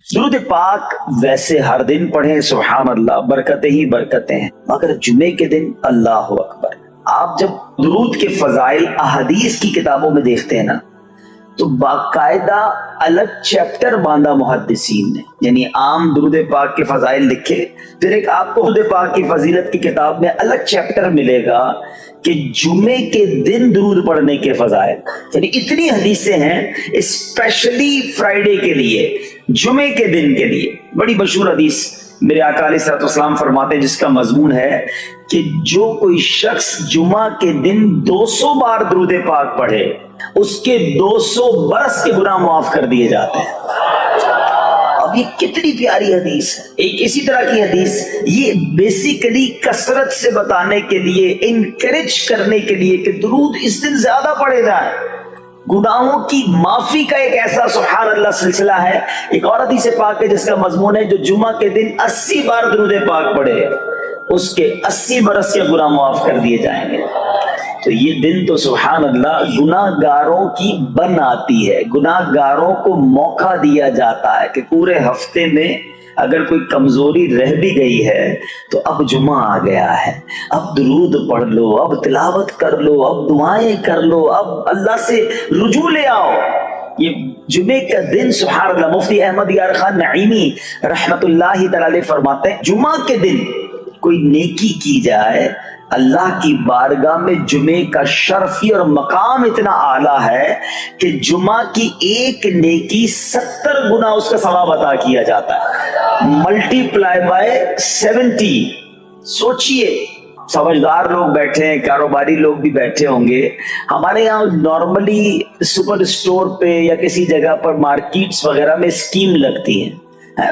درود پاک ویسے ہر دن پڑھیں سبحان اللہ، برکتیں ہی برکتیں ہیں، مگر جمعے کے دن اللہ اکبر۔ آپ جب درود کے فضائل احادیث کی کتابوں میں دیکھتے ہیں نا تو باقاعدہ الگ چیپٹر باندھا محدثین نے، یعنی عام درود پاک کے فضائل لکھے، پھر ایک آپ کو درود پاک کی فضیلت کی کتاب میں الگ چیپٹر ملے گا کہ جمعے کے دن درود پڑھنے کے فضائل، یعنی اتنی حدیثیں ہیں اسپیشلی فرائیڈے کے لیے، جمعے کے دن کے لیے۔ بڑی مشہور حدیث میرے آقا علیہ الصلوۃ والسلام فرماتے ہیں جس کا مضمون ہے کہ جو کوئی شخص جمعہ کے دن 200 بار درود پاک پڑھے اس کے 200 برس کے گناہ معاف کر دیے جاتے ہیں۔ اب یہ کتنی پیاری حدیث ہے۔ ایک اسی طرح کی حدیث یہ بیسیکلی کثرت سے بتانے کے لیے، انکریج کرنے کے لیے کہ درود اس دن زیادہ پڑھے جائیں، گناہوں کی معافی کا ایک ایسا سبحان اللہ سلسلہ ہے۔ ایک اور حدیث پاک ہے جس کا مضمون ہے جو جمعہ کے دن 80 بار درود پاک پڑھے اس کے 80 برس کے گناہ معاف کر دیے جائیں گے۔ تو یہ دن تو سبحان اللہ گناہ گاروں کی بن آتی ہے، گناہ گاروں کو موقع دیا جاتا ہے کہ پورے ہفتے میں اگر کوئی کمزوری رہ بھی گئی ہے تو اب جمعہ آ گیا ہے، اب درود پڑھ لو، اب تلاوت کر لو، اب دعائیں کر لو، اب اللہ سے رجوع لے آؤ۔ یہ جمعے کا دن سبحان اللہ، مفتی احمد یار خان نعیمی رحمت اللہ تعالی فرماتے ہیں جمعہ کے دن کوئی نیکی کی جائے اللہ کی بارگاہ میں جمعے کا شرفی اور مقام اتنا اعلیٰ ہے کہ جمعہ کی ایک نیکی 70 گنا اس کا ثواب عطا کیا جاتا ہے، ملٹی پلائی بائی 70۔ سوچئے، سمجھدار لوگ بیٹھے ہیں، کاروباری لوگ بھی بیٹھے ہوں گے۔ ہمارے یہاں نارملی سپر اسٹور پہ یا کسی جگہ پر مارکیٹس وغیرہ میں اسکیم لگتی ہیں،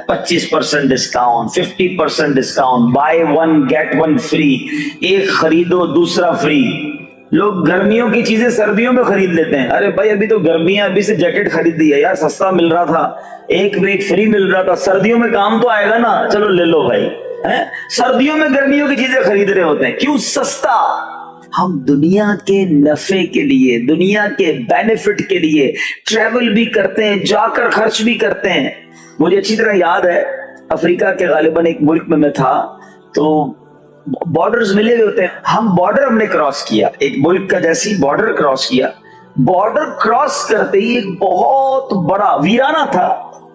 25% discount, 50% discount, by 1 get 1 free, ایک خریدو دوسرا فری۔ لوگ گرمیوں کی چیزیں سردیوں میں خرید لیتے ہیں، ارے بھائی ابھی تو گرمیاں، ابھی سے جیکٹ خرید دی ہے یار، سستا مل رہا تھا، ایک میں ایک فری مل رہا تھا، سردیوں میں کام تو آئے گا نا، چلو لے لو بھائی۔ سردیوں میں گرمیوں کی چیزیں خرید رہے ہوتے ہیں، کیوں؟ سستا۔ ہم دنیا کے نفع کے لیے، دنیا کے بینیفٹ کے لیے ٹریول بھی کرتے ہیں، جا کر خرچ بھی کرتے ہیں۔ مجھے اچھی طرح یاد ہے افریقہ کے غالباً ایک ملک میں تھا، تو بارڈرز ملے ہوئے ہوتے ہیں، ہم بارڈر ہم نے کراس کیا، ایک ملک کا جیسی بارڈر کراس کیا، بارڈر کراس کرتے ہی ایک بہت بڑا ویرانہ تھا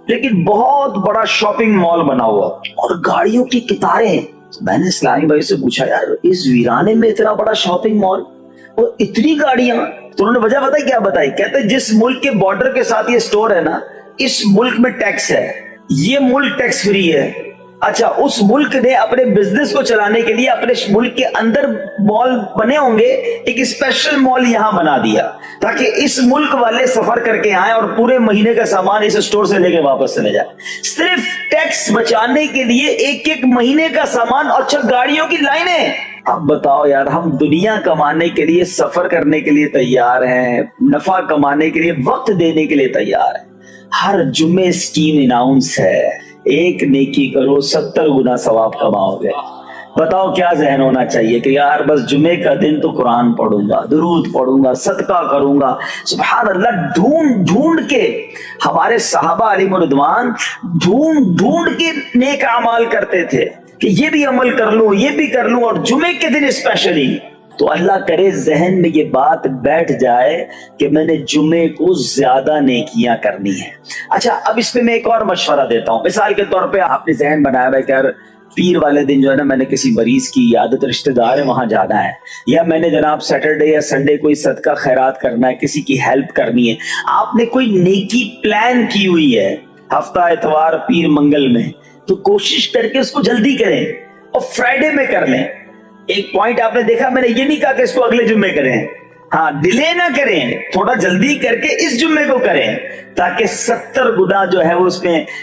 لیکن بہت بڑا شاپنگ مال بنا ہوا اور گاڑیوں کی قطاریں۔ میں نے اسلامی بھائی سے پوچھا یار اس ویرانے میں اتنا بڑا شاپنگ مال اور اتنی گاڑیاں؟ تو انہوں نے وجہ بتائی، کیا بتائی؟ کہتے جس ملک کے بارڈر کے ساتھ یہ سٹور ہے نا اس ملک میں ٹیکس ہے، یہ ملک ٹیکس فری ہے۔ اچھا، اس ملک نے اپنے بزنس کو چلانے کے لیے اپنے ملک کے اندر مال بنے ہوں گے، ایک اسپیشل مال یہاں بنا دیا تاکہ اس ملک والے سفر کر کے آئیں اور پورے مہینے کا سامان اس اسٹور سے لے کے واپس چلے جائیں، صرف ٹیکس بچانے کے لیے ایک ایک مہینے کا سامان۔ اور اچھا گاڑیوں کی لائنیں، اب بتاؤ یار، ہم دنیا کمانے کے لیے، سفر کرنے کے لیے تیار ہیں، نفع کمانے کے لیے، وقت دینے کے لیے تیار ہیں۔ ہر جمعے اسکیم اناؤنس ہے، ایک نیکی کرو 70 گنا ثواب کماؤ گے۔ بتاؤ کیا ذہن ہونا چاہیے کہ یار بس جمعے کا دن تو قرآن پڑھوں گا، درود پڑھوں گا، صدقہ کروں گا۔ سبحان اللہ، ڈھونڈ ڈھونڈ کے ہمارے صحابہ علیہ رضوان ڈھونڈ ڈھونڈ کے نیک اعمال کرتے تھے کہ یہ بھی عمل کر لوں، یہ بھی کر لوں، اور جمعے کے دن اسپیشلی۔ تو اللہ کرے ذہن میں یہ بات بیٹھ جائے کہ میں نے جمعے کو زیادہ نیکیاں کرنی ہیں۔ اچھا، اب اس پہ میں ایک اور مشورہ دیتا ہوں۔ مثال کے طور پہ آپ نے ذہن بنایا ہے کہ یار پیر والے دن جو ہے نا میں نے کسی مریض کی عیادت، رشتہ دار ہے وہاں جانا ہے، یا میں نے جناب سیٹرڈے یا سنڈے کوئی صدقہ خیرات کرنا ہے، کسی کی ہیلپ کرنی ہے۔ آپ نے کوئی نیکی پلان کی ہوئی ہے ہفتہ اتوار پیر منگل میں، تو کوشش کر کے اس کو جلدی کریں اور فرائیڈے میں کر لیں۔ ایک پوائنٹ آپ نے دیکھا، میں نے یہ نہیں کہا کہ اس کو اگلے جمعے کریں، ہاں ڈیلے نہ کریں، تھوڑا جلدی کر کے اس جمعے کو کریں تاکہ 70 گنا جو ہے اس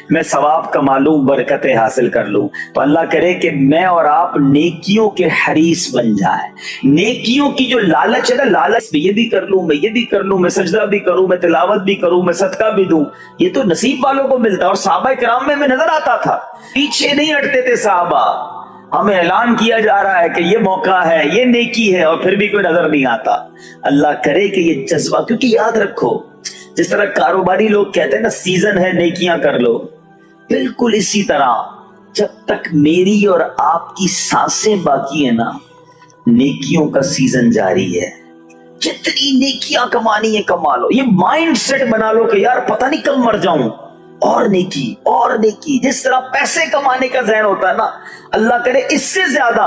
میں ثواب کما لوں، برکتیں حاصل کر لوں۔ تو اللہ کرے کہ میں اور آپ نیکیوں کے حریص بن جائیں۔ نیکیوں کی جو لالچ ہے نا، لالچ میں یہ بھی کر لوں، میں یہ بھی کر لوں، میں سجدہ بھی کروں، میں تلاوت بھی کروں، میں صدقہ بھی دوں، یہ تو نصیب والوں کو ملتا ہے۔ اور صحابہ کرام میں نظر آتا تھا، پیچھے نہیں ہٹتے تھے صحابہ۔ ہمیں اعلان کیا جا رہا ہے کہ یہ موقع ہے، یہ نیکی ہے، اور پھر بھی کوئی نظر نہیں آتا۔ اللہ کرے کہ یہ جذبہ، کیونکہ یاد رکھو جس طرح کاروباری لوگ کہتے ہیں نا سیزن ہے نیکیاں کر لو، بالکل اسی طرح جب تک میری اور آپ کی سانسیں باقی ہیں نا، نیکیوں کا سیزن جاری ہے. جتنی نیکیاں کمانی ہے کما لو. یہ مائنڈ سیٹ بنا لو کہ یار پتہ نہیں کب مر جاؤں، اور نیکی اور نیکی. جس طرح پیسے کمانے کا ذہن ہوتا ہے نا، اللہ کرے اس سے زیادہ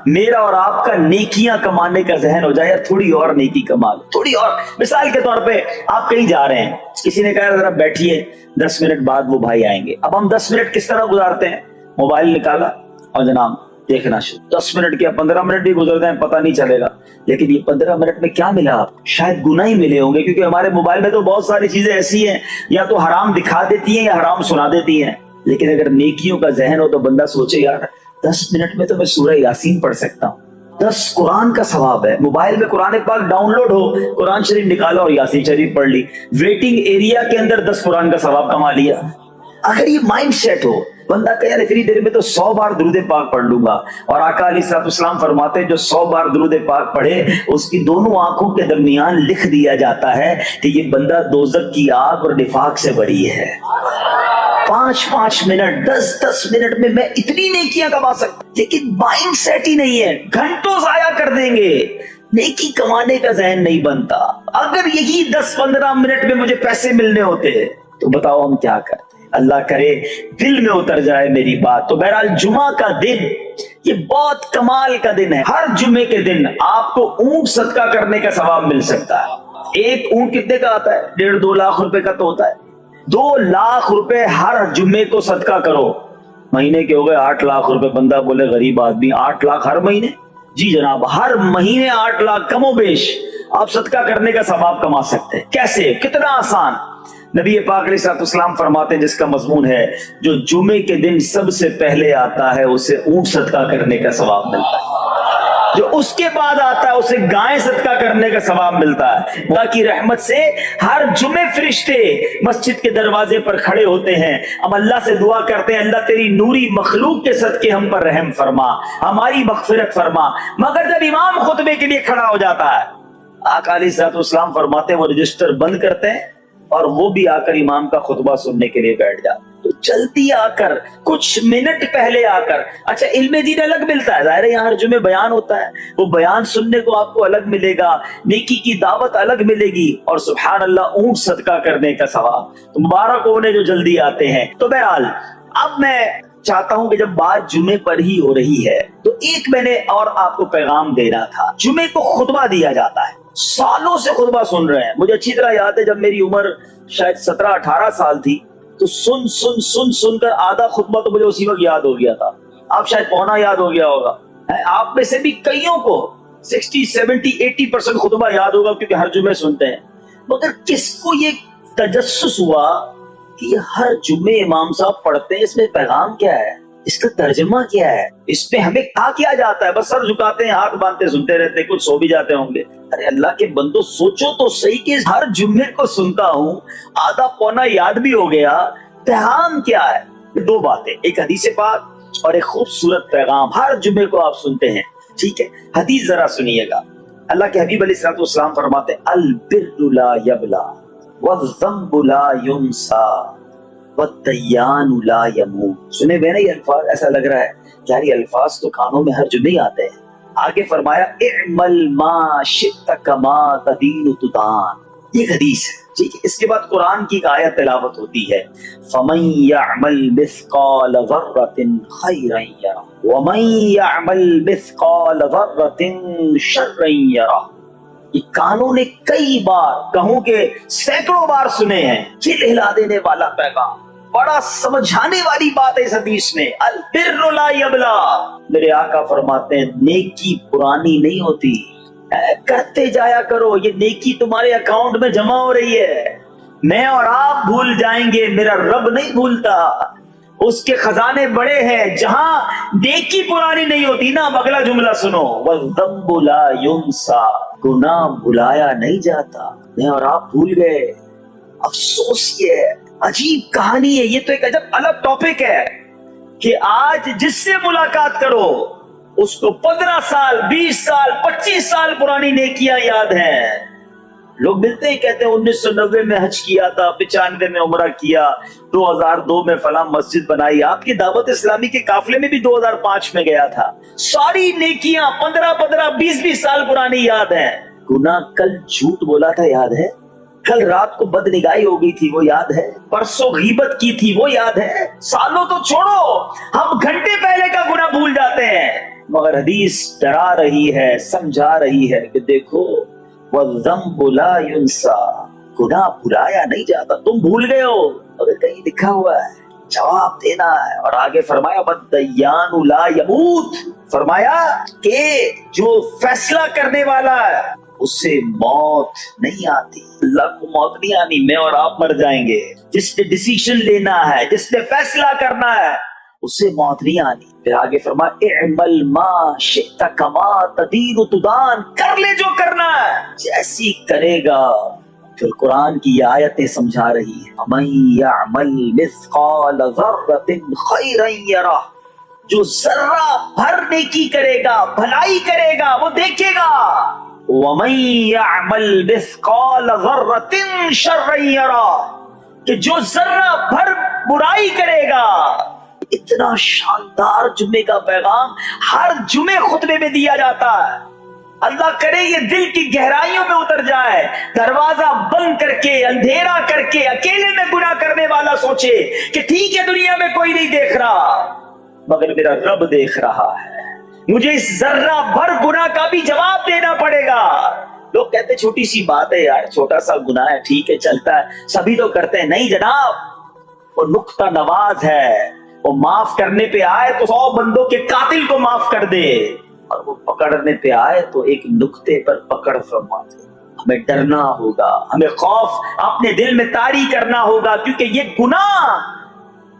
میرا اور آپ کا نیکیاں کمانے کا ذہن ہو جائے. تھوڑی اور نیکی کما لو، تھوڑی اور. مثال کے طور پہ آپ کہیں جا رہے ہیں، کسی نے کہا ذرا بیٹھیے 10 منٹ بعد وہ بھائی آئیں گے. اب ہم 10 منٹ کس طرح گزارتے ہیں؟ موبائل نکالا اور جناب دیکھنا شروع. 10 منٹ کیا 15 منٹ بھی گزر جائیں پتہ نہیں چلے گا. لیکن یہ 15 منٹ میں کیا ملا؟ آپ شاید گناہ ہی ملے ہوں گے، کیونکہ ہمارے موبائل میں تو بہت ساری چیزیں ایسی ہیں یا تو حرام دکھا دیتی ہیں یا حرام سنا دیتی ہیں. لیکن اگر نیکیوں کا ذہن ہو تو بندہ سوچے یار 10 منٹ میں تو میں سورہ یاسین پڑھ سکتا ہوں. 10 قرآن کا ثواب ہے. موبائل میں قرآن پاک ڈاؤن لوڈ ہو، قرآن شریف نکالا اور یاسین شریف پڑھ لی. ویٹنگ ایریا کے اندر 10 قرآن کا ثواب کما لیا. اگر یہ مائنڈ سیٹ ہو، بندہ کہ یار اتنی دیر میں تو 100 بار درود پاک پڑھ لوں گا. اور آقا علیہ الصلوۃ والسلام فرماتے ہیں جو 100 بار درود پاک پڑھے اس کی دونوں آنکھوں کے درمیان لکھ دیا جاتا ہے کہ یہ بندہ دوزخ کی آگ اور نفاق سے بری ہے. 5 منٹ 10 منٹ میں میں اتنی نیکیاں کما سکتا ہوں. لیکن مائنڈ سیٹ ہی نہیں ہے، گھنٹوں ضائع کر دیں گے. نیکی کمانے کا ذہن نہیں بنتا. اگر یہی 10-15 منٹ میں مجھے پیسے ملنے ہوتے تو بتاؤ ہم کیا کرتے. اللہ کرے دل میں اتر جائے میری بات. تو بہرحال جمعہ کا دن یہ بہت کمال کا دن ہے. ہر جمعے کے دن آپ کو اونٹ صدقہ کرنے کا ثواب مل سکتا ہے. ایک اونٹ کتنے کا آتا ہے؟ 1.5-2 لاکھ روپے کا تو ہوتا ہے. 2 لاکھ روپے ہر جمعے کو صدقہ کرو. مہینے کے ہو گئے 8 لاکھ روپے. بندہ بولے غریب آدمی 8 لاکھ ہر مہینے؟ جی جناب، ہر مہینے 8 لاکھ کم و بیش آپ صدقہ کرنے کا ثواب کما سکتے ہیں. کیسے؟ کتنا آسان. نبی پاک علیہ الصلوۃ والسلام فرماتے ہیں جس کا مضمون ہے جو جمعے کے دن سب سے پہلے آتا ہے اسے اونٹ صدقہ کرنے کا ثواب ملتا ہے، جو اس کے بعد آتا ہے اسے گائے صدقہ کرنے کا ثواب ملتا ہے. اللہ کی رحمت سے ہر جمعے فرشتے مسجد کے دروازے پر کھڑے ہوتے ہیں. ہم اللہ سے دعا کرتے ہیں اللہ تیری نوری مخلوق کے صدقے ہم پر رحم فرما، ہماری مغفرت فرما. مگر جب امام خطبے کے لیے کھڑا ہو جاتا ہے، آقا علیہ الصلوۃ والسلام فرماتے ہیں وہ رجسٹر بند کرتے ہیں اور وہ بھی آ کر امام کا خطبہ سننے کے لیے بیٹھ جاتے. تو جلدی آ کر کچھ منٹ پہلے آ کر. اچھا علم دین الگ ملتا ہے، ظاہر ہے یہاں ہر جمعے بیان ہوتا ہے، وہ بیان سننے کو آپ کو الگ ملے گا، نیکی کی دعوت الگ ملے گی، اور سبحان اللہ اونٹ صدقہ کرنے کا ثواب. تو مبارک ہو انہیں جو جلدی آتے ہیں. تو بہرحال اب میں چاہتا ہوں کہ جب بات جمعے پر ہی ہو رہی ہے تو ایک میں نے اور آپ کو پیغام دینا تھا. جمعے کو خطبہ دیا جاتا ہے، سالوں سے خطبہ سن رہے ہیں. مجھے اچھی طرح یاد ہے جب میری عمر شاید 17-18 سال تھی تو سن کر آدھا خطبہ تو مجھے اسی وقت یاد ہو گیا تھا. آپ شاید پونا یاد ہو گیا ہوگا. آپ میں سے بھی کئیوں کو 60-70-80% خطبہ یاد ہوگا کیونکہ ہر جمعے سنتے ہیں. مگر کس کو یہ تجسس ہوا کہ یہ ہر جمعے امام صاحب پڑھتے ہیں، اس میں پیغام کیا ہے، اس کا ترجمہ کیا ہے، اس پہ ہمیں کیا جاتا ہے؟ بس سر جھکاتے ہیں، ہاتھ باندھتے سنتے رہتے ہیں، کچھ سو بھی جاتے ہوں گے. ارے اللہ کے بندو سوچو تو صحیح کہ ہر جمعے کو سنتا ہوں، آدھا پونا یاد بھی ہو گیا، پیغام کیا ہے؟ 2 باتیں، ایک حدیث پاک اور ایک خوبصورت پیغام ہر جمعے کو آپ سنتے ہیں. ٹھیک ہے، حدیث ذرا سنیے گا. اللہ کے حبیب علیہ الصلوۃ والسلام فرماتے ہیں البر لا یبلا والذنب لا ینسا والدیان لا یموت. سنے ہوئے نا یہ الفاظ؟ ایسا لگ رہا ہے کہ یار یہ الفاظ تو کانوں میں ہر جمعے آتے ہیں. آگے فرمایا اعمل ما شئت کما تدین تدان. یہ حدیث ہے. ٹھیک ہے، اس کے بعد قرآن کی ایک آیت تلاوت ہوتی ہے فَمَن يَعْمَلْ مِثْقَالَ ذَرَّةٍ خَيْرًا يَرَهُ وَمَن يَعْمَلْ مِثْقَالَ ذَرَّةٍ شَرًّا يَرَهُ. یہ کانوں نے کئی بار، کہوں کہ سینکڑوں بار سنے ہیں. دل ہلا دینے والا پیغام، بڑا سمجھانے والی بات ہے اس حدیث میں. البر لا یبلا. میرے آقا فرماتے ہیں نیکی پرانی نہیں ہوتی، کرتے جایا کرو. یہ نیکی تمہارے اکاؤنٹ میں جمع ہو رہی ہے. میں اور آپ بھول جائیں گے، میرا رب نہیں بھولتا. اس کے خزانے بڑے ہیں. جہاں نیکی پرانی نہیں ہوتی نا، اگلا جملہ سنو والذنب لا ینسا. گناہ بھلایا نہیں جاتا. میں اور آپ بھول گئے. افسوس یہ ہے، عجیب کہانی ہے. یہ تو ایک عجب الگ ٹاپک ہے کہ آج جس سے ملاقات کرو اس کو 15 سال 20 سال 25 سال پرانی نیکیاں یاد ہیں. لوگ ملتے ہیں کہتے ہیں 1990 میں حج کیا تھا، 95 میں عمرہ کیا، 2002 میں فلاں مسجد بنائی. آپ کی دعوت اسلامی کے قافلے میں بھی 2005 میں گیا تھا. ساری نیکیاں 15 20 سال پرانی یاد ہیں. گناہ کل جھوٹ بولا تھا یاد ہے؟ کل رات کو بد نگاہی ہو گئی تھی وہ یاد ہے؟ پرسوں غیبت کی تھی وہ یاد ہے؟ سالوں تو چھوڑو، ہم گھنٹے پہلے کا گناہ بھول جاتے ہیں. مگر حدیث ڈرا رہی ہے، سمجھا رہی ہے کہ دیکھو وَالذَّنبُ لَا يُنسَى، گناہ بھلایا نہیں جاتا. تم بھول گئے ہو مگر کہیں لکھا ہوا ہے، جواب دینا ہے. اور آگے فرمایا وَالدَّيَّانُ لَا يَمُوتُ، فرمایا کہ جو فیصلہ کرنے والا ہے اس سے موت نہیں آتی. اللہ کو موت نہیں آنی، میں اور آپ مر جائیں گے. جس نے ڈیسیشن لینا ہے، جس نے فیصلہ کرنا ہے، اس سے موت نہیں آنی. پھر آگے فرمایا اعمل ما شئت کما تدین تدان، کر لے جو کرنا ہے جیسی کرے گا. پھر قرآن کی یہ آیتیں سمجھا رہی ہے من یعمل مثقال ذرۃ خیرا یرہ، جو ذرہ بھر نیکی کرے گا، بھلائی کرے گا، وہ دیکھے گا. وَمَن يَعْمَلْ مِثْقَالَ ذَرَّةٍ شَرًّا يَرَهُ، کہ جو ذرہ بھر برائی کرے گا. اتنا شاندار جمعے کا پیغام ہر جمعے خطبے میں دیا جاتا ہے. اللہ کرے یہ دل کی گہرائیوں میں اتر جائے. دروازہ بند کر کے، اندھیرا کر کے، اکیلے میں گناہ کرنے والا سوچے کہ ٹھیک ہے دنیا میں کوئی نہیں دیکھ رہا مگر میرا رب دیکھ رہا ہے، مجھے اس ذرہ بھر گناہ کا بھی جواب دینا پڑے گا. لوگ کہتے چھوٹی سی بات ہے یار، چھوٹا سا گناہ ہے، ٹھیک ہے چلتا ہے، سبھی تو کرتے ہیں. نہیں جناب، وہ نقطہ نواز ہے. وہ معاف کرنے پہ آئے تو 100 بندوں کے قاتل کو معاف کر دے، اور وہ پکڑنے پہ آئے تو ایک نقطے پر پکڑ فرما دے. ہمیں ڈرنا ہوگا، ہمیں خوف اپنے دل میں طاری کرنا ہوگا، کیونکہ یہ گناہ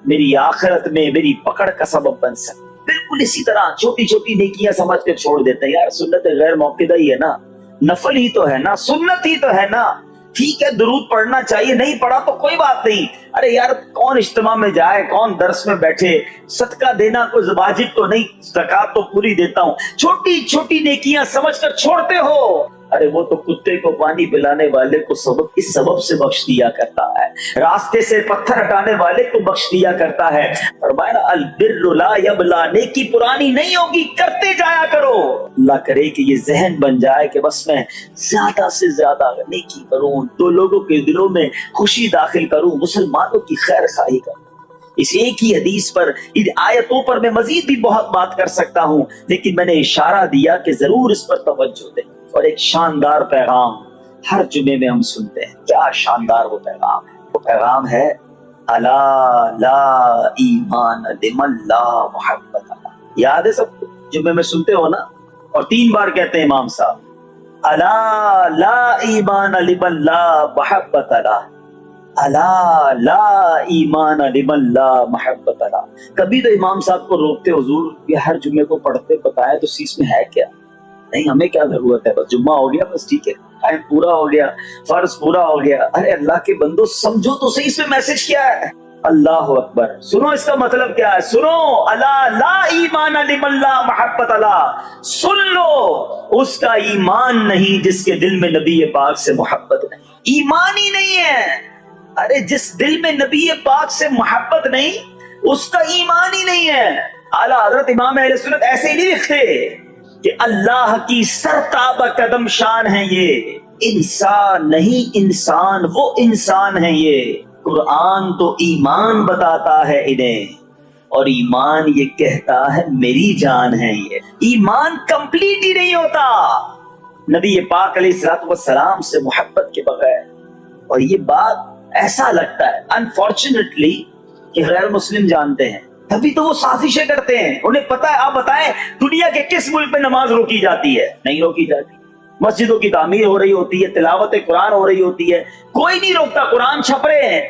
میری آخرت میں میری پکڑ کا سبب بن سکتا. بالکل اسی طرح چھوٹی چھوٹی نیکیاں سمجھ کے چھوڑ دیتے ہیں. یار سنت غیر موقدہ ہی ہے نا، نفل ہی تو ہے نا، سنت ہی تو ہے نا، ٹھیک ہے درود پڑھنا چاہیے، نہیں پڑھا تو کوئی بات نہیں. ارے یار کون اجتماع میں جائے، کون درس میں بیٹھے، صدقہ دینا کوئی واجب تو نہیں، زکات تو پوری دیتا ہوں. چھوٹی چھوٹی نیکیاں سمجھ کر چھوڑتے ہو. ارے وہ تو کتے کو پانی پلانے والے کو اس سبب سے بخش دیا کرتا ہے، راستے سے پتھر ہٹانے والے کو بخش دیا کرتا ہے. فرمایا البر لا یبلا، نیکی پرانی نہیں ہوگی، کرتے جایا کرو. اللہ کرے کہ یہ ذہن بن جائے کہ بس میں زیادہ سے زیادہ نیکی کروں، تو لوگوں کے دلوں میں خوشی داخل کروں، مسلمانوں کی خیر خواہی کروں. اس ایک ہی حدیث پر، ان آیتوں پر میں مزید بھی بہت بات کر سکتا ہوں، لیکن میں نے اشارہ دیا کہ ضرور اس پر توجہ دیں. اور ایک شاندار پیغام ہر جمعے میں ہم سنتے ہیں. کیا شاندار وہ پیغام ہے! وہ پیغام ہے الا لا ایمان لمن لا محبت له. یاد ہے سب کو؟ جمعے میں سنتے ہو نا، اور 3 بار کہتے ہیں امام صاحب الا لا ایمان لمن لا محبت له، الا لا ایمان لمن لا محبت له. کبھی تو امام صاحب کو روکتے حضور یہ ہر جمعے کو پڑھتے بتائے تو اس میں ہے کیا؟ نہیں، ہمیں کیا ضرورت ہے، بس جمعہ ہو گیا بس ٹھیک ہے، ٹائم پورا ہو گیا، فرض پورا ہو گیا. ارے اللہ کے بندو سمجھو تو صحیح، اس میں میسج کیا ہے. اللہ اکبر، سنو اس کا مطلب کیا ہے، سنو الا لا ایمان لمن لا محبت له، سن لو اس کا ایمان نہیں جس کے دل میں نبی پاک سے محبت نہیں. ایمان ہی نہیں ہے. ارے جس دل میں نبی پاک سے محبت نہیں اس کا ایمان ہی نہیں ہے. اعلیٰ حضرت امام اہل سنت ایسے ہی نہیں لکھتے کہ اللہ کی سرتاب قدم شان ہے یہ، انسان نہیں انسان، وہ انسان ہے یہ. قرآن تو ایمان بتاتا ہے انہیں، اور ایمان یہ کہتا ہے میری جان ہے یہ. ایمان کمپلیٹ ہی نہیں ہوتا نبی پاک علیہ الصلوۃ والسلام سے محبت کے بغیر. اور یہ بات ایسا لگتا ہے انفارچونیٹلی کہ غیر مسلم جانتے ہیں، تبھی تو وہ سازشیں کرتے ہیں. انہیں پتا ہے، آپ بتائیں دنیا کے کس ملک پہ نماز روکی جاتی ہے؟ نہیں روکی جاتی. مسجدوں کی تعمیر ہو رہی ہوتی ہے، تلاوت قرآن ہو رہی ہوتی ہے، کوئی نہیں روکتا، قرآن چھپ رہے ہیں.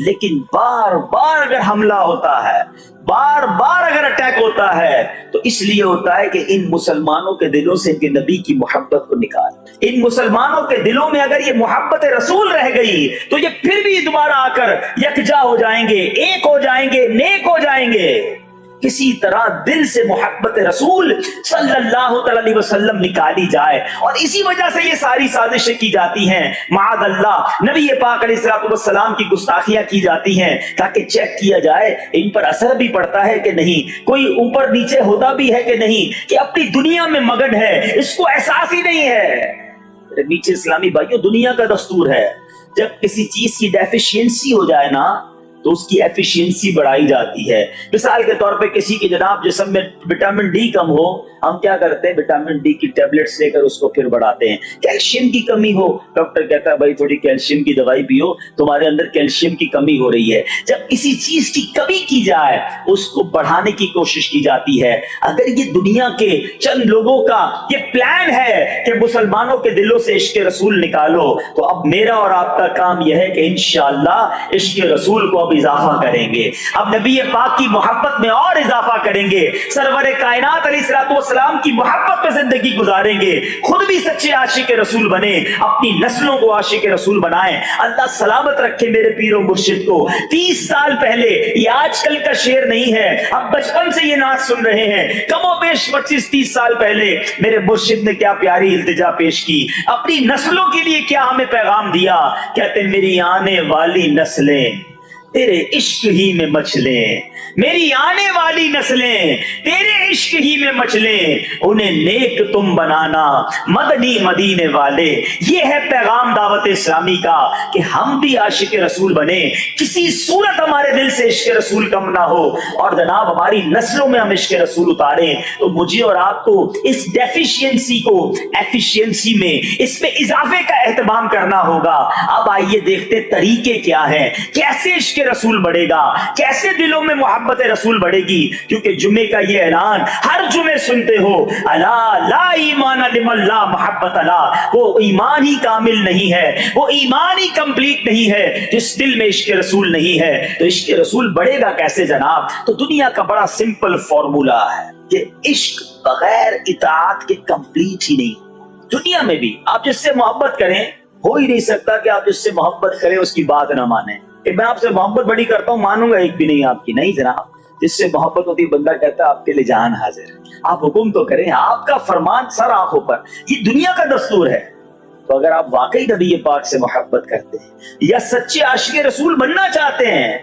لیکن بار بار اگر حملہ ہوتا ہے، بار بار اگر اٹیک ہوتا ہے تو اس لیے ہوتا ہے کہ ان مسلمانوں کے دلوں سے ان کے نبی کی محبت کو نکال. ان مسلمانوں کے دلوں میں اگر یہ محبت رسول رہ گئی تو یہ پھر بھی دوبارہ آ کر یکجا ہو جائیں گے، ایک ہو جائیں گے، نیک ہو جائیں گے. کسی طرح دل سے محبت رسول صلی اللہ علیہ وسلم نکالی جائے، اور اسی وجہ سے یہ ساری سازشیں کی جاتی ہیں، معاذ اللہ نبی پاک علیہ الصلوۃ والسلام کی گستاخیاں کی جاتی ہیں تاکہ چیک کیا جائے ان پر اثر بھی پڑتا ہے کہ نہیں، کوئی اوپر نیچے ہوتا بھی ہے کہ نہیں، کہ اپنی دنیا میں مگن ہے، اس کو احساس ہی نہیں ہے۔ نیچے اسلامی بھائیوں، دنیا کا دستور ہے جب کسی چیز کی ڈیفیشینسی ہو جائے نا تو اس کی ایفیشینسی بڑھائی جاتی ہے۔ مثال کے طور پہ کسی کے جناب جسم میں وٹامن ڈی کم ہو، ہم کیا کرتے ہیں، وٹامن ڈی کی ٹیبلٹس لے کر اس کو پھر بڑھاتے ہیں۔ کیلشیم کی کمی ہو، ڈاکٹر کہتا ہے بھائی تھوڑی کیلشیم کی دوائی پیو، تمہارے اندر کیلشیم کی کمی ہو رہی ہے۔ جب کسی چیز کی کمی کی جائے اس کو بڑھانے کی کوشش کی جاتی ہے۔ اگر یہ دنیا کے چند لوگوں کا یہ پلان ہے کہ مسلمانوں کے دلوں سے عشق رسول نکالو، تو اب میرا اور آپ کا کام یہ ہے کہ انشاءاللہ عشق رسول کو اب اضافہ کریں گے، اب نبی پاک کی محبت میں اور اضافہ کریں گے، سرور کائنات علیہ الصلوۃ والسلام کی محبت میں زندگی گزاریں گے، خود بھی سچے عاشق رسول بنے، اپنی نسلوں کو عاشق رسول بنائیں۔ اللہ سلامت رکھے میرے پیر و مرشد کو۔ 30 سال پہلے، یہ آج کل کا شعر نہیں ہے، اب بچپن سے یہ نعت سن رہے ہیں، کم و بیش 25-30 سال پہلے میرے مرشد نے کیا پیاری التجا پیش کی، اپنی نسلوں کے لیے کیا ہمیں پیغام دیا۔ کہتے میری آنے والی نسلیں تیرے عشق ہی میں مچلیں، میری آنے والی نسلیں تیرے عشق ہی میں مچلیں، انہیں نیک تم بنانا مدنی مدینے والے۔ یہ ہے پیغام دعوت اسلامی کا کہ ہم بھی عاشق رسول بنے، کسی صورت ہمارے دل سے عشق رسول کم نہ ہو، اور جناب ہماری نسلوں میں ہم عشق رسول اتاریں۔ تو مجھے اور آپ کو اس ڈیفیشینسی کو ایفیشینسی میں، اس پہ اضافے کا اہتمام کرنا ہوگا۔ اب آئیے دیکھتے طریقے کیا ہیں، کیسے عشق رسول بڑھے گا، کیسے دلوں میں محبت رسول بڑھے گی۔ کیونکہ جمعے کا یہ اعلان ہر جمعے سنتے ہو، الا لا ایمان لمن لا محبت لا، وہ ایمان ہی کامل نہیں ہے، وہ ایمان ہی کمپلیٹ نہیں ہے جس دل میں عشق رسول نہیں ہے۔ تو عشق رسول بڑھے گا کیسے جناب؟ تو دنیا کا بڑا سمپل فارمولا ہے کہ عشق بغیر اطاعت کے کمپلیٹ ہی نہیں۔ دنیا میں بھی آپ جس سے محبت کریں، ہو ہی نہیں سکتا کہ آپ جس سے محبت کریں اس کی بات نہ مانیں، کہ میں آپ سے محبت بڑی کرتا ہوں مانوں گا ایک بھی نہیں آپ کی، نہیں جناب۔ جس سے محبت ہوتی ہے بندہ کہتا ہے آپ کے لیے جان حاضر ہے، آپ حکم تو کریں، آپ کا فرمان سر آنکھوں پر، یہ دنیا کا دستور ہے۔ تو اگر آپ واقعی نبی پاک سے محبت کرتے ہیں یا سچے عاشق رسول بننا چاہتے ہیں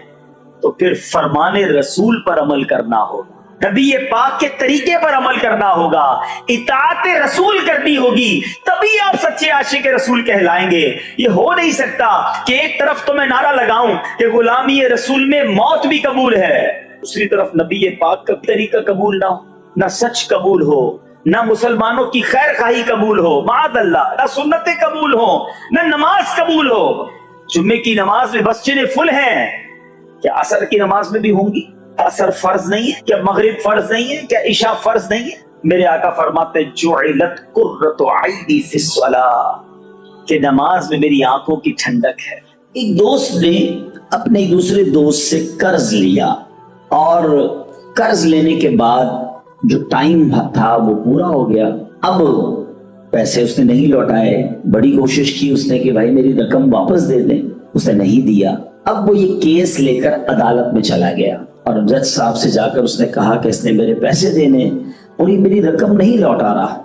تو پھر فرمان رسول پر عمل کرنا ہوگا، نبی پاک کے طریقے پر عمل کرنا ہوگا، اطاعت رسول کرنی ہوگی، تبھی آپ سچے عاشق رسول کہلائیں گے۔ یہ ہو نہیں سکتا کہ ایک طرف تو میں نعرہ لگاؤں کہ غلامی رسول میں موت بھی قبول ہے، دوسری طرف نبی پاک کا طریقہ قبول نہ ہو، نہ سچ قبول ہو، نہ مسلمانوں کی خیر خواہی قبول ہو، معاذ اللہ، نہ سنتیں قبول ہو، نہ نماز قبول ہو۔ جمعے کی نماز میں مسجدیں فل ہیں، کیا عصر کی نماز میں بھی ہوں گی؟ عصر فرض نہیں ہے کیا؟ مغرب فرض نہیں ہے کیا؟ عشاء فرض نہیں ہے؟ میرے آقا فرماتے جعلت قرۃ عینی فی الصلاۃ، کہ نماز میں میری آنکھوں کی ٹھنڈک ہے۔ ایک دوست نے اپنے دوسرے دوست سے قرض لیا، اور قرض لینے کے بعد جو ٹائم تھا وہ پورا ہو گیا، اب پیسے اس نے نہیں لوٹائے، بڑی کوشش کی اس نے کہ بھائی میری رقم واپس دے دیں، اس نے نہیں دیا۔ اب وہ یہ کیس لے کر عدالت میں چلا گیا اور جج صاحب سے جا کر اس نے کہا کہ اس نے میرے پیسے دینے اور یہ میری رقم نہیں لوٹا رہا۔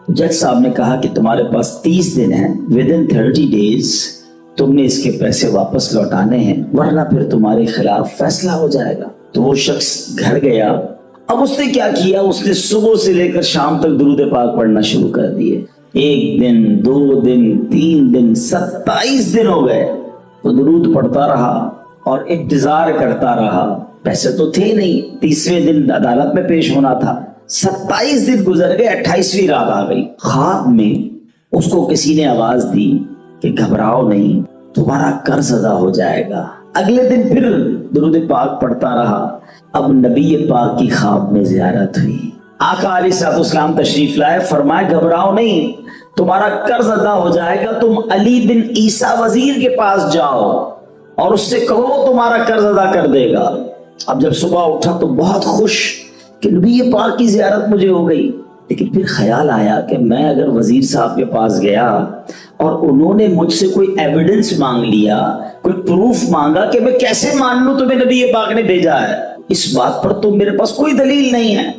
جج صاحب نے کہا کہ تمہارے پاس 30 دن ہیں، within 30 days تم نے اس کے پیسے واپس لوٹانے ہیں، ورنہ پھر تمہارے خلاف فیصلہ ہو جائے گا۔ تو وہ شخص گھر گیا، اب اس نے کیا کیا، اس نے صبح سے لے کر شام تک درود پاک پڑھنا شروع کر دیے۔ 1 دن 2 دن 3 دن 27 دن ہو گئے، وہ درود پڑھتا رہا اور انتظار کرتا رہا، پیسے تو تھے نہیں، 30ویں دن عدالت میں پیش ہونا تھا۔ 27 دن گزر گئے، 28ویں رات آ گئی، خواب میں اس کو کسی نے آواز دی کہ گھبراؤ نہیں، تمہارا قرض ادا ہو جائے گا۔ اگلے دن پھر درود پاک پڑھتا رہا، اب نبی پاک کی خواب میں زیارت ہوئی، آقا علیہ الصلوۃ والسلام تشریف لائے، فرمائے گھبراؤ نہیں، تمہارا قرض ادا ہو جائے گا، تم علی بن عیسیٰ وزیر کے پاس جاؤ اور اس سے کہو وہ تمہارا قرض ادا کر دے گا۔ اب جب صبح اٹھا تو بہت خوش کہ نبی پاک کی زیارت مجھے ہو گئی، لیکن پھر خیال آیا کہ میں اگر وزیر صاحب کے پاس گیا اور انہوں نے مجھ سے کوئی ایویڈنس مانگ لیا، کوئی پروف مانگا، کہ میں کیسے مان لوں تمہیں نبی پاک نے بھیجا ہے؟ اس بات پر تو میرے پاس کوئی دلیل نہیں ہے۔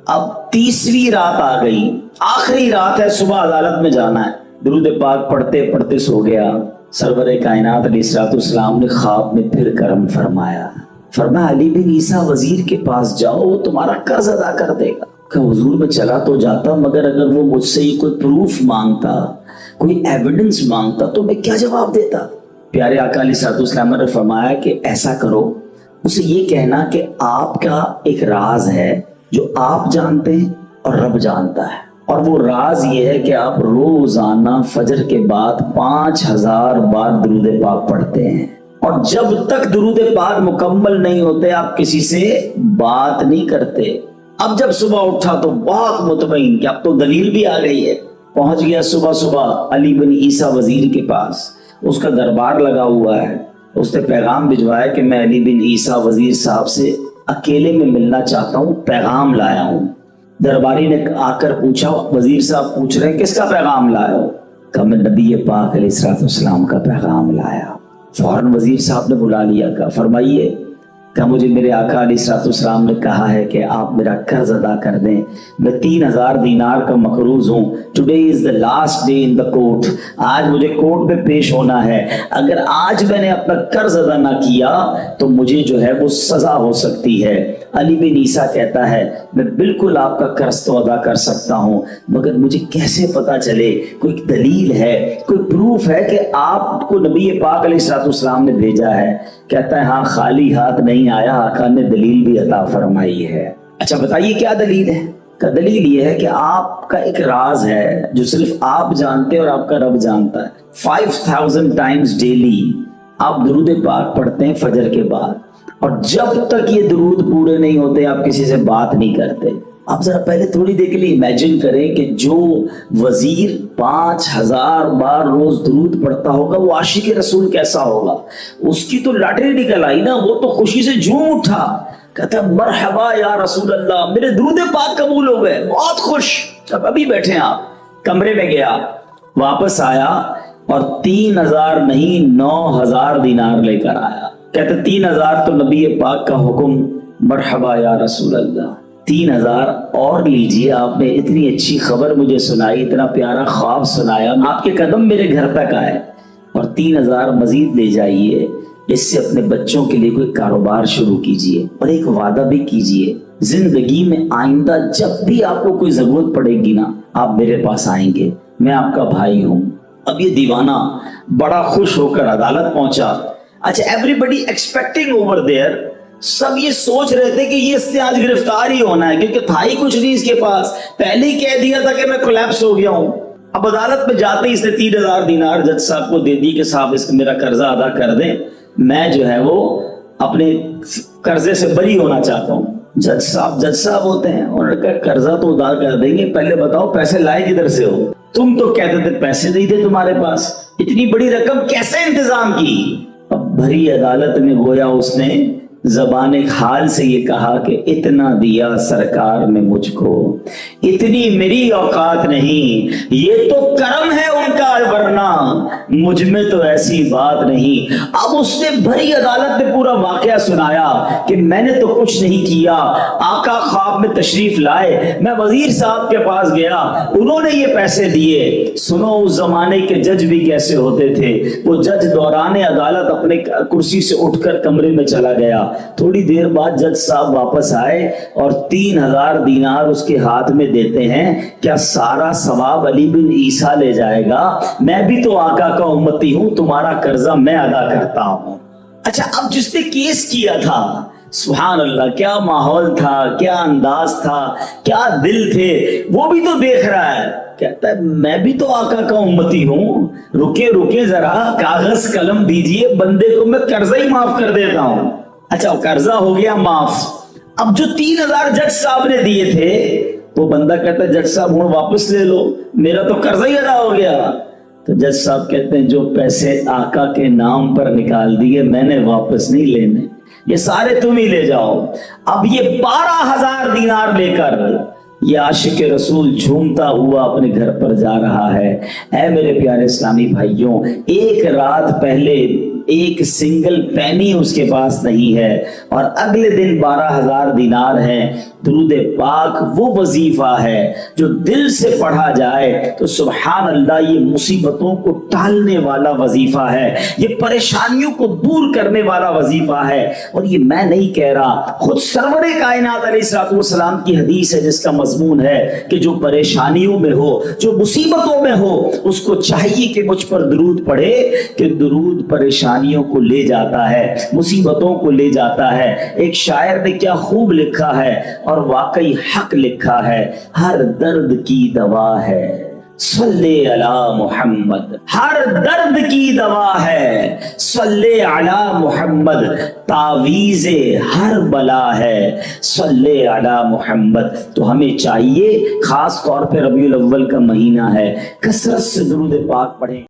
اب تیسری رات آ گئی، آخری رات ہے، صبح عدالت میں جانا ہے۔ درود پاک پڑھتے پڑھتے سو گیا۔ سرور کائنات علیہ الصلوۃ والسلام نے خواب میں پھر کرم فرمایا، فرمایا علی بن عیسیٰ وزیر کے پاس جاؤ، وہ تمہارا قرض ادا کر دے گا۔ کہ حضور میں چلا تو جاتا، مگر اگر وہ مجھ سے کوئی پروف مانگتا، کوئی ایویڈنس مانگتا تو میں کیا جواب دیتا؟ پیارے آقا علیہ الصلوۃ والسلام نے فرمایا کہ ایسا کرو، اسے یہ کہنا کہ آپ کا ایک راز ہے جو آپ جانتے ہیں اور رب جانتا ہے، اور وہ راز یہ ہے کہ آپ روزانہ فجر کے بعد 5000 بار درود پاک پڑھتے ہیں، اور جب تک درود پاک مکمل نہیں ہوتے آپ کسی سے بات نہیں کرتے۔ اب جب صبح اٹھا تو بہت مطمئن کہ اب تو دلیل بھی آ گئی ہے، پہنچ گیا صبح صبح علی بن عیسیٰ وزیر کے پاس، اس کا دربار لگا ہوا ہے۔ اس نے پیغام بھجوایا کہ میں علی بن عیسیٰ وزیر صاحب سے اکیلے میں ملنا چاہتا ہوں، پیغام لایا ہوں۔ درباری نے آ کر پوچھا، وزیر صاحب پوچھ رہے ہیں کس کا پیغام لایا ہو؟ کہا میں نبی پاک علیہ الصلوۃ والسلام کا پیغام لایا۔ فوراً وزیر صاحب نے بلا لیا، کہا فرمائیے۔ کہ مجھے میرے آقا علیہ الصلوۃ والسلام نے کہا ہے کہ آپ میرا قرض ادا کر دیں، میں 3000 دینار کا مقروض ہوں۔ Today is the last day in the court, آج مجھے کورٹ میں پیش ہونا ہے، اگر آج میں نے اپنا قرض ادا نہ کیا تو مجھے جو ہے وہ سزا ہو سکتی ہے۔ علی بن عیسیٰ کہتا ہے میں بالکل آپ کا قرض تو ادا کر سکتا ہوں، مگر مجھے کیسے پتا چلے، کوئی دلیل ہے، کوئی پروف ہے کہ آپ کو نبی پاک علیہ الصلوۃ والسلام نے بھیجا ہے؟ کہتا ہے ہاں خالی ہاتھ نہیں آیا، آقا نے دلیل بھی عطا فرمائی ہے۔ اچھا بتائیے کیا دلیل ہے؟ کہ دلیل یہ ہے کہ آپ کا ایک راز ہے جو صرف آپ جانتے اور آپ کا رب جانتا ہے۔ 5000 ٹائمز ڈیلی آپ درود پاک پڑھتے ہیں فجر کے بعد، اور جب تک یہ درود پورے نہیں ہوتے آپ کسی سے بات نہیں کرتے۔ آپ ذرا پہلے تھوڑی دیر کے لیے امیجن کریں کہ جو وزیر 5000 بار روز درود پڑھتا ہوگا وہ عاشق رسول کیسا ہوگا؟ اس کی تو لاٹری نکل آئی نا، وہ تو خوشی سے جھوم اٹھا، کہتا مرحبا یا رسول اللہ، میرے درود پاک قبول ہو گئے، بہت خوش۔ اب ابھی بیٹھے آپ کمرے میں گیا، واپس آیا اور 3000 نہیں 9000 دینار لے کر آیا۔ کہتے 3000 تو نبی پاک کا حکم، مرحبا یا رسول اللہ، 3000 اور لیجئے، آپ نے اتنی اچھی خبر مجھے سنائی، اتنا پیارا خواب سنایا، آپ کے قدم میرے گھر تک آئے، اور 3000 مزید لے جائیے، اس سے اپنے بچوں کے لیے کوئی کاروبار شروع کیجئے، اور ایک وعدہ بھی کیجئے زندگی میں آئندہ جب بھی آپ کو کوئی ضرورت پڑے گی نا آپ میرے پاس آئیں گے، میں آپ کا بھائی ہوں۔ اب یہ دیوانہ بڑا خوش ہو کر عدالت پہنچا۔ اچھا everybody expecting over there, سب یہ سوچ رہے تھے کہ یہ اس نے آج گرفتار ہی ہونا ہے، کیونکہ تھا ہی کچھ نہیں اس کے پاس، پہلے ہی کہہ دیا تھا کہ میں کولیپس ہو گیا ہوں۔ اب عدالت میں جاتے ہی اس نے 3000 دینار جج صاحب کو دے دی کہ صاحب اس میرا قرضہ ادا کر دیں، میں جو ہے وہ اپنے قرضے سے بری ہونا چاہتا ہوں۔ جج صاحب ہوتے ہیں، انہوں نے کہا قرضہ تو ادا کر دیں گے، پہلے بتاؤ پیسے لائے کدھر سے ہو؟ تم تو کہتے تھے پیسے نہیں تھے تمہارے پاس، اتنی بڑی رقم کیسے انتظام کی؟ اب بھری عدالت میں گویا اس نے زبان حال سے یہ کہا کہ اتنا دیا سرکار نے مجھ کو، اتنی میری اوقات نہیں، یہ تو کرم ہے ان کا، ورنہ مجھ میں تو ایسی بات نہیں۔ اب اس نے بھری عدالت میں پورا واقعہ سنایا کہ میں نے تو کچھ نہیں کیا، آقا خواب میں تشریف لائے، میں وزیر صاحب کے پاس گیا، انہوں نے یہ پیسے دیے۔ سنو اس زمانے کے جج بھی کیسے ہوتے تھے، وہ جج دوران عدالت اپنے کرسی سے اٹھ کر کمرے میں چلا گیا، تھوڑی دیر بعد جج صاحب واپس آئے اور 3000 دینار اس کے ہاتھ میں دیتے ہیں۔ کیا سارا ثواب علی بن عیسیٰ لے جائے گا؟ میں بھی تو آقا کا امتی ہوں، تمہارا قرضہ میں ادا کرتا ہوں۔ اچھا اب جس نے کیس کیا تھا، سبحان اللہ کیا ماحول تھا، کیا انداز تھا، کیا دل تھے، وہ بھی تو دیکھ رہا ہے، کہتا ہے میں بھی تو آقا کا امتی ہوں، رکے ذرا، کاغذ قلم دیجئے، بندے کو میں قرضہ ہی معاف کر دیتا ہوں۔ اچھا قرضہ ہو گیا معاف۔ اب جو 3000 جج صاحب نے دیے تھے وہ بندہ کہتا ہے جج صاحب ہوں واپس لے لو، میرا تو قرضہ ہی ادا ہو گیا۔ تو جج صاحب کہتے ہیں جو پیسے آقا کے نام پر نکال دیے میں نے واپس نہیں لینے، یہ سارے تم ہی لے جاؤ۔ اب یہ 12000 دینار لے کر یہ عاشق رسول جھومتا ہوا اپنے گھر پر جا رہا ہے۔ اے میرے پیارے اسلامی بھائیوں، ایک رات پہلے ایک سنگل پینی اس کے پاس نہیں ہے، اور اگلے دن 12,000 دینار ہے۔ درود پاک وہ وظیفہ ہے جو دل سے پڑھا جائے تو سبحان اللہ یہ مصیبتوں کو ٹالنے والا وظیفہ ہے، یہ پریشانیوں کو دور کرنے والا وظیفہ ہے۔ اور یہ میں نہیں کہہ رہا، خود سرور کائنات علیہ الصلوۃ والسلام کی حدیث ہے جس کا مضمون ہے کہ جو پریشانیوں میں ہو، جو مصیبتوں میں ہو، اس کو چاہیے کہ مجھ پر درود پڑھے، کہ درود پریشانیوں کو لے جاتا ہے، مصیبتوں کو لے جاتا ہے۔ ایک شاعر نے کیا خوب لکھا ہے، اور واقعی حق لکھا ہے، ہر درد کی دوا ہے صلی علی محمد، ہر درد کی دوا ہے صلی علی محمد، تعویذ ہر بلا ہے صلی علی محمد۔ تو ہمیں چاہیے، خاص طور پہ ربیع الاول کا مہینہ ہے، کثرت سے درود پاک پڑھیں۔